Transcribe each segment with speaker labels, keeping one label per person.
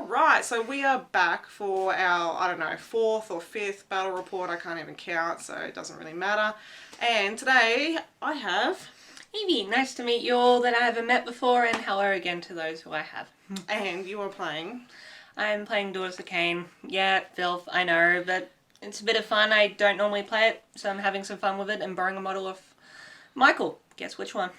Speaker 1: Alright, so we are back for our, I don't know, 4th or 5th battle report. I can't even count, so it doesn't really matter. And today I have
Speaker 2: Evie. Nice to meet you all that I haven't met before, and hello again to those who I have.
Speaker 1: And you are playing?
Speaker 2: I'm playing Daughters of Khaine. Yeah, filth, I know, but it's a bit of fun. I don't normally play it, so I'm having some fun with it and borrowing a model of Michael. Guess which one?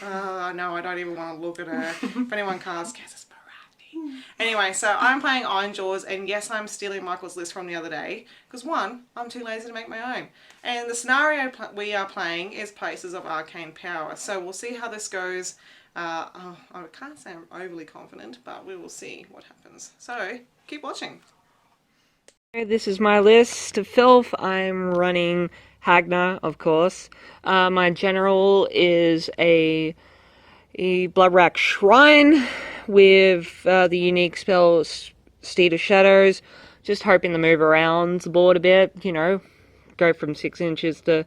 Speaker 1: No, I don't even want to look at her. If anyone can't guess, it's anyway, so I'm playing Ironjawz, and yes, I'm stealing Michael's list from the other day, because one, I'm too lazy to make my own. And the scenario we are playing is Places of Arcane Power, so we'll see how this goes. I can't say I'm overly confident, but we will see what happens. So, keep watching.
Speaker 2: This is my list of filth. I'm running Hagna, of course. My general is a Bloodrack Shrine with the unique spell Steed of Shadows. Just hoping to move around the board a bit, you know, go from 6 inches to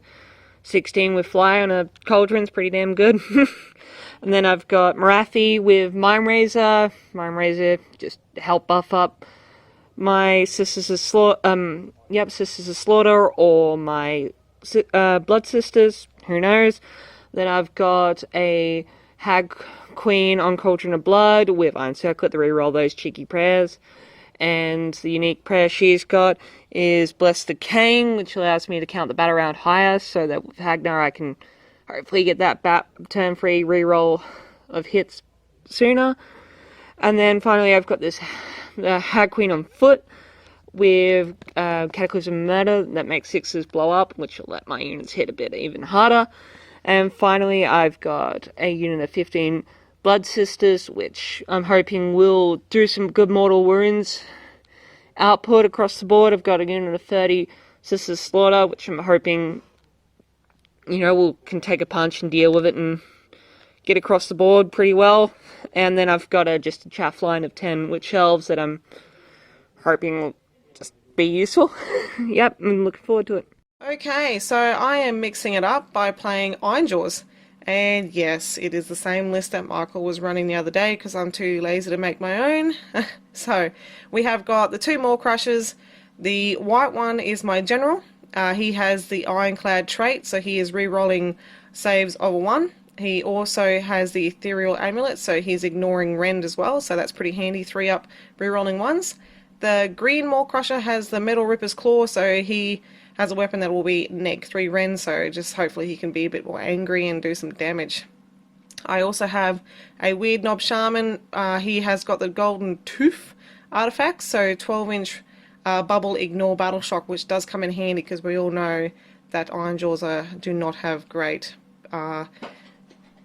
Speaker 2: 16 with Fly on a Cauldron's pretty damn good. And then I've got Marathi with Mind Razor. Mind Razor, just help buff up my Sisters of Sisters of Slaughter, or my Blood Sisters, who knows. Then I've got a Hag Queen on Cauldron of Blood with Iron Circlet to reroll those cheeky prayers. And the unique prayer she's got is Bless the King, which allows me to count the battle round higher, so that with Hagnar I can hopefully get that turn free reroll of hits sooner. And then finally I've got this Hag Queen on foot with Cataclysm Murder that makes 6s blow up, which will let my units hit a bit even harder. And finally I've got a unit of 15 Blood Sisters, which I'm hoping will do some good mortal wounds output across the board. I've got a unit of 30 Sisters Slaughter, which I'm hoping, you know, can take a punch and deal with it and get across the board pretty well. And then I've got just a chaff line of 10 Witch Elves that I'm hoping will just be useful. Yep, I'm looking forward to it.
Speaker 1: Okay, so I am mixing it up by playing Ironjawz. And yes, it is the same list that Michael was running the other day because I'm too lazy to make my own. So we have got the 2 Maw Crushers. The white one is my general. He has the Ironclad trait, so he is re-rolling saves over 1. He also has the Ethereal Amulet, so he's ignoring Rend as well, so that's pretty handy, 3-up re-rolling 1s. The green Maw Crusher has the Metal Ripper's Claw, so he has a weapon that will be -3 Rend, so just hopefully he can be a bit more angry and do some damage. I also have a Weird Knob Shaman. He has got the Golden Tooth artifact, so 12-inch bubble ignore battle shock, which does come in handy because we all know that Ironjawz do not have great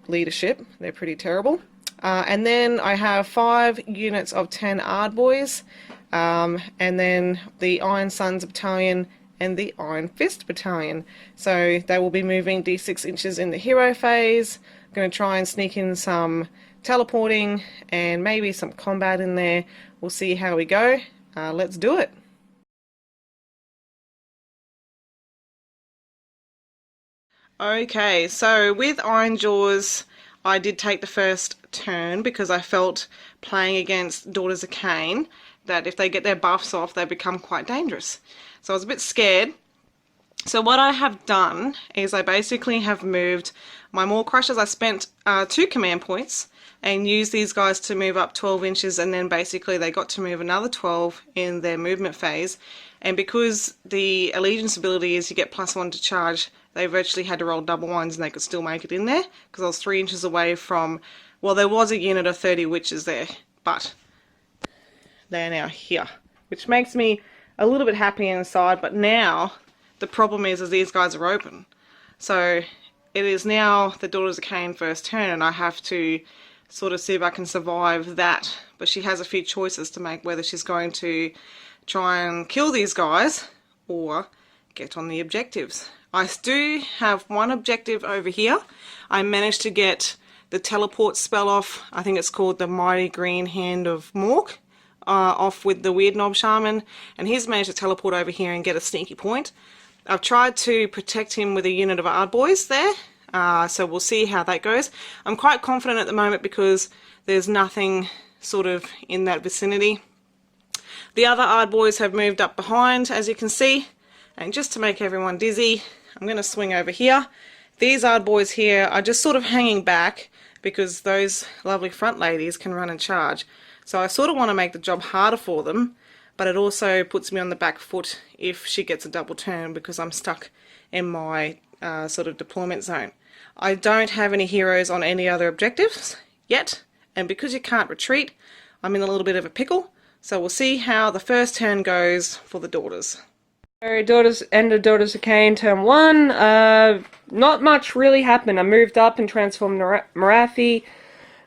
Speaker 1: leadership. They're pretty terrible. And then I have 5 units of 10 Ardboys, and then the Iron Suns Battalion and the Iron Fist Battalion. So they will be moving d6 inches in the hero phase. I'm going to try and sneak in some teleporting and maybe some combat in there. We'll see how we go. Let's do it. Okay, so with Ironjawz, I did take the first turn because I felt playing against Daughters of Khaine that if they get their buffs off, they become quite dangerous. So I was a bit scared. So what I have done is I basically have moved my Maw Crushers. I spent 2 command points and used these guys to move up 12 inches, and then basically they got to move another 12 in their movement phase. And because the Allegiance ability is you get +1 to charge, they virtually had to roll double 1s and they could still make it in there because I was 3 inches away from, well, there was a unit of 30 witches there, but they're now here, which makes me a little bit happy inside. But now the problem is these guys are open, so it is now the Daughters of Khaine first turn, and I have to sort of see if I can survive that. But she has a few choices to make, whether she's going to try and kill these guys or get on the objectives. I do have one objective over here. I managed to get the teleport spell off. I think it's called the Mighty Green Hand of Mork. Off with the Weird Knob Shaman, and he's managed to teleport over here and get a sneaky point. I've tried to protect him with a unit of Ardboys there, so we'll see how that goes. I'm quite confident at the moment because there's nothing sort of in that vicinity. The other Ardboys have moved up behind, as you can see. And just to make everyone dizzy, I'm going to swing over here. These Ardboys here are just sort of hanging back because those lovely front ladies can run and charge. So I sort of want to make the job harder for them, but it also puts me on the back foot if she gets a double turn because I'm stuck in my sort of deployment zone. I don't have any heroes on any other objectives yet, and because you can't retreat, I'm in a little bit of a pickle. So we'll see how the first turn goes for the daughters.
Speaker 2: End of Daughters of Khaine, turn 1. Not much really happened. I moved up and transformed Marathi.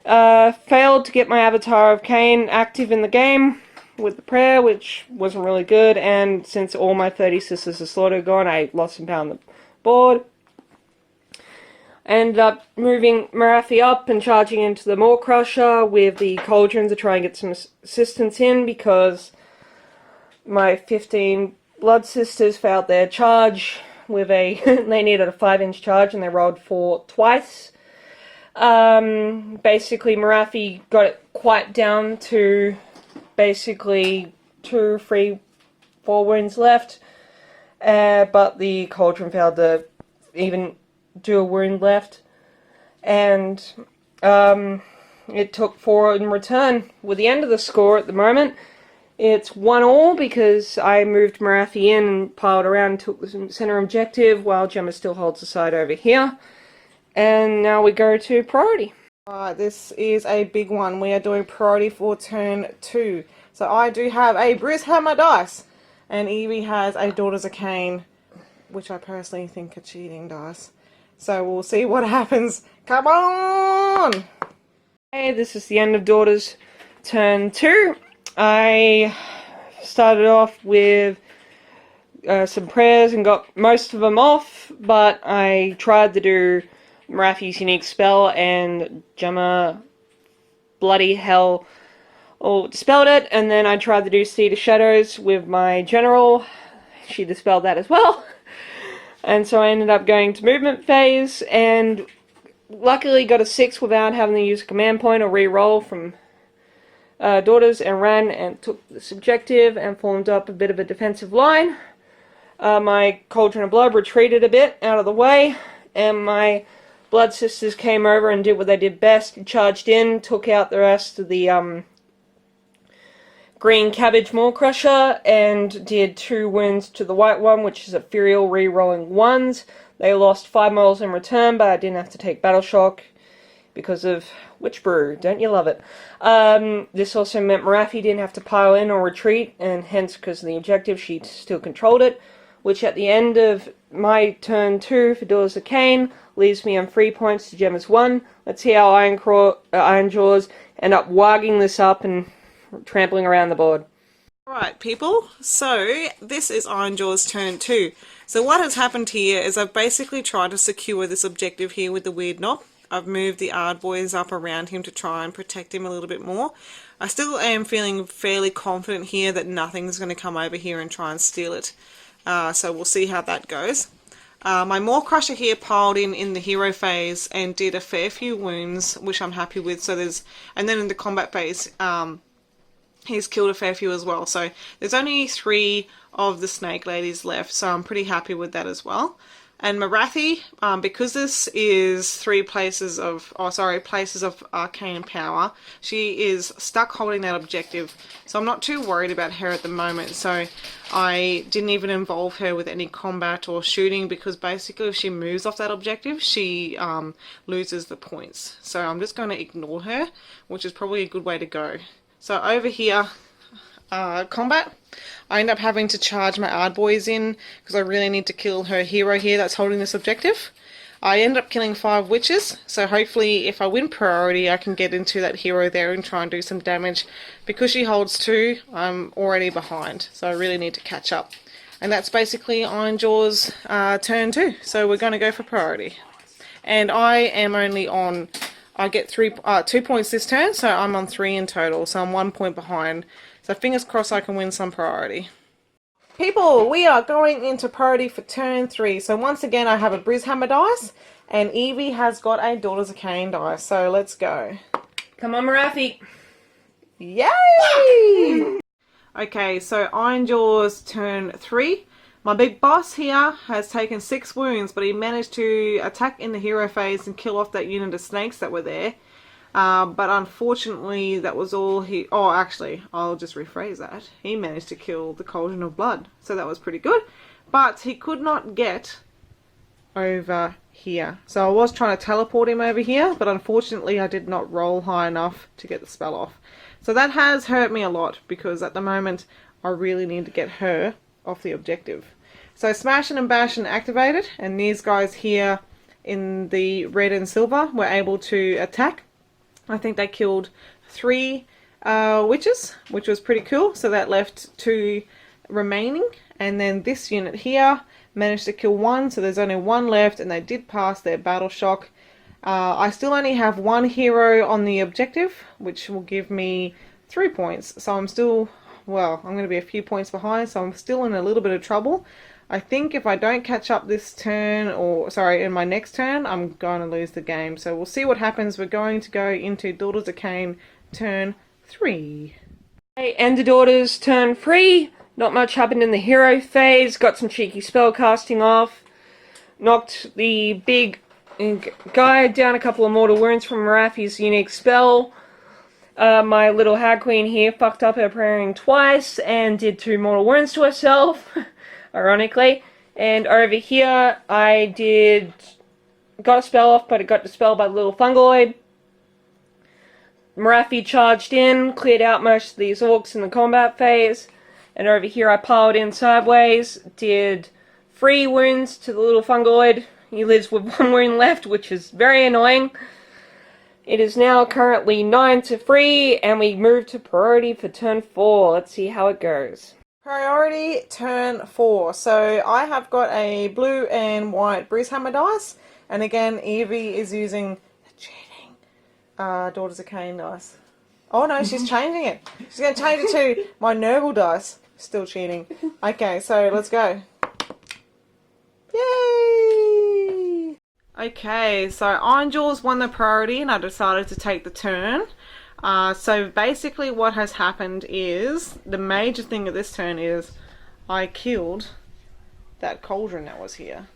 Speaker 2: Failed to get my Avatar of Khaine active in the game with the prayer, which wasn't really good, and since all my 30 Sisters of Slaughter gone, I lost some power on the board. Ended up moving Marathi up and charging into the Maw Crusher with the Cauldron to try and get some assistance in because my 15 Blood Sisters failed their charge with a they needed a 5-inch charge and they rolled 4 twice. Basically Marathi got it quite down to basically 2, 3, 4 wounds left, but the Cauldron failed to even do a wound left, and it took 4 in return. With the end of the score at the moment, it's 1-1 because I moved Marathi in and piled around and took the center objective while Gemma still holds the side over here. And now we go to priority.
Speaker 1: Alright, this is a big one. We are doing priority for turn 2. So I do have a Bruce Hammer dice, and Evie has a Daughters of Khaine, which I personally think are cheating dice. So we'll see what happens. Come on!
Speaker 2: Okay, this is the end of Daughters turn 2. I started off with some prayers and got most of them off, but I tried to do Marathi's unique spell and Gemma bloody hell dispelled it, and then I tried to do Seed of Shadows with my general. She dispelled that as well. And so I ended up going to movement phase and luckily got a 6 without having to use a command point or re-roll from Daughters, and ran and took this objective and formed up a bit of a defensive line. My Cauldron of Blood retreated a bit out of the way, and my Blood Sisters came over and did what they did best, charged in, took out the rest of the Green Cabbage Maw Crusher, and did 2 wounds to the white one, which is Ethereal re-rolling 1s. They lost 5 models in return, but I didn't have to take Battle Shock because of Witch Brew. Don't you love it? This also meant Marathi didn't have to pile in or retreat, and hence, because of the objective, she still controlled it, which at the end of my turn 2 for Daughters of Khaine leaves me on 3 points to Gemma's 1. Let's see how Ironjawz end up wagging this up and trampling around the board.
Speaker 1: Alright people, so this is Ironjawz turn 2. So what has happened here is I've basically tried to secure this objective here with the weird knob. I've moved the Ardboys up around him to try and protect him a little bit more. I still am feeling fairly confident here that nothing's going to come over here and try and steal it. So we'll see how that goes. My Maw Crusher here piled in the hero phase and did a fair few wounds, which I'm happy with. So and then in the combat phase, he's killed a fair few as well. So there's only 3 of the snake ladies left, so I'm pretty happy with that as well. And Marathi, because this is places of arcane power, she is stuck holding that objective. So I'm not too worried about her at the moment. So I didn't even involve her with any combat or shooting, because basically if she moves off that objective, she loses the points. So I'm just going to ignore her, which is probably a good way to go. So over here, combat, I end up having to charge my Ardboys in because I really need to kill her hero here that's holding this objective. I end up killing 5 witches, so hopefully if I win priority I can get into that hero there and try and do some damage. Because she holds 2, I'm already behind, so I really need to catch up. And that's basically Ironjawz turn 2, so we're going to go for priority. And I am only on, I get 2 points this turn, so I'm on 3 in total, so I'm 1 point behind. So fingers crossed I can win some priority. People, we are going into priority for turn 3. So once again I have a Brishammer dice, and Evie has got a Daughters of Khaine dice. So let's go.
Speaker 2: Come on, Marathi.
Speaker 1: Yay! Okay, so Ironjawz turn 3. My big boss here has taken 6 wounds, but he managed to attack in the hero phase and kill off that unit of snakes that were there. But unfortunately, that was all he... Oh, actually, I'll just rephrase that. He managed to kill the Cauldron of Blood, so that was pretty good. But he could not get over here. So I was trying to teleport him over here, but unfortunately I did not roll high enough to get the spell off. So that has hurt me a lot, because at the moment I really need to get her off the objective. So Smashing and Bashing activated, and these guys here in the red and silver were able to attack. I think they killed 3 witches, which was pretty cool. So that left 2 remaining, and then this unit here managed to kill 1, so there's only 1 left, and they did pass their battle shock. I still only have 1 hero on the objective, which will give me 3 points. So I'm still, well, I'm going to be a few points behind, so I'm still in a little bit of trouble. I think if I don't catch up this turn, or sorry, in my next turn, I'm going to lose the game. So we'll see what happens. We're going to go into Daughters of Khaine turn 3.
Speaker 2: Okay, and the Daughters turn 3. Not much happened in the hero phase. Got some cheeky spell casting off. Knocked the big guy down a couple of mortal wounds from Marafi's unique spell. My little hag queen here fucked up her praying twice and did 2 mortal wounds to herself, ironically. And over here I got a spell off, but it got dispelled by the little fungoid. Marafi charged in, cleared out most of these orcs in the combat phase. And over here I piled in sideways, did 3 wounds to the little fungoid. He lives with 1 wound left, which is very annoying. It is now currently 9-3, and we move to priority for turn 4. Let's see how it goes.
Speaker 1: Priority turn 4. So I have got a blue and white Bruisehammer dice, and again Evie is using the cheating Daughters of Khaine dice. Oh no, she's changing it. She's going to change it to my Noble dice. Still cheating. Okay, so let's go. Yay! Okay, so Ironjawz won the priority and I decided to take the turn. So basically what has happened is, the major thing of this turn is, I killed that cauldron that was here.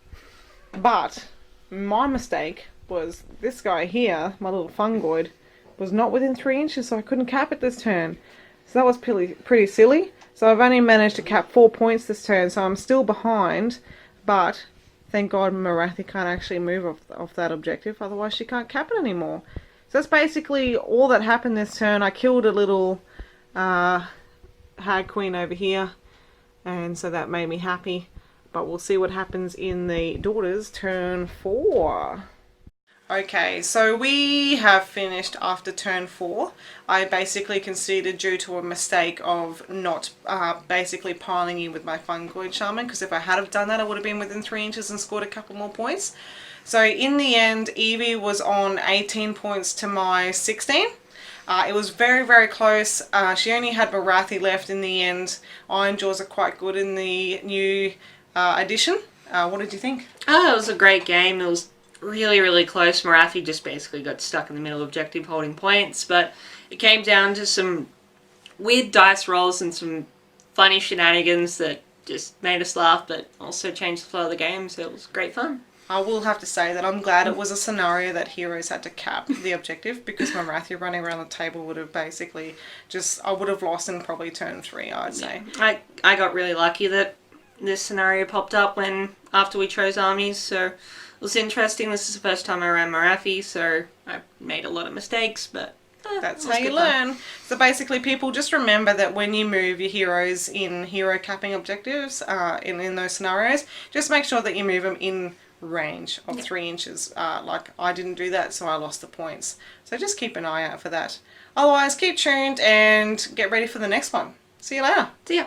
Speaker 1: But my mistake was this guy here, my little fungoid, was not within 3 inches, so I couldn't cap it this turn. So that was pretty silly. So I've only managed to cap 4 points this turn, so I'm still behind. But thank God Marathi can't actually move off that objective, otherwise she can't cap it anymore. So that's basically all that happened this turn. I killed a little hag queen over here, and so that made me happy. But we'll see what happens in the Daughters turn 4. Okay, so we have finished after turn 4. I basically conceded due to a mistake of not basically piling in with my fungoid shaman, because if I had have done that I would have been within 3 inches and scored a couple more points. So in the end Evie was on 18 points to my 16. It was very, very close. She only had Marathi left in the end. Ironjawz are quite good in the new edition. What did you think?
Speaker 2: Oh, it was a great game. It was really, really close. Marathi just basically got stuck in the middle objective holding points, but it came down to some weird dice rolls and some funny shenanigans that just made us laugh, but also changed the flow of the game, so it was great fun.
Speaker 1: I will have to say that I'm glad it was a scenario that heroes had to cap the objective, because Marathi running around the table would have basically just, I would have lost in probably turn 3, I'd say.
Speaker 2: I got really lucky that this scenario popped up after we chose armies, so it was interesting. This is the first time I ran Marathi, so I made a lot of mistakes, but
Speaker 1: that's how you learn. So basically people just remember that when you move your heroes in hero capping objectives, in those scenarios, just make sure that you move them in range of 3 inches. Like I didn't do that, so I lost the points. So just keep an eye out for that. Otherwise, keep tuned and get ready for the next one. See you later.
Speaker 2: See ya.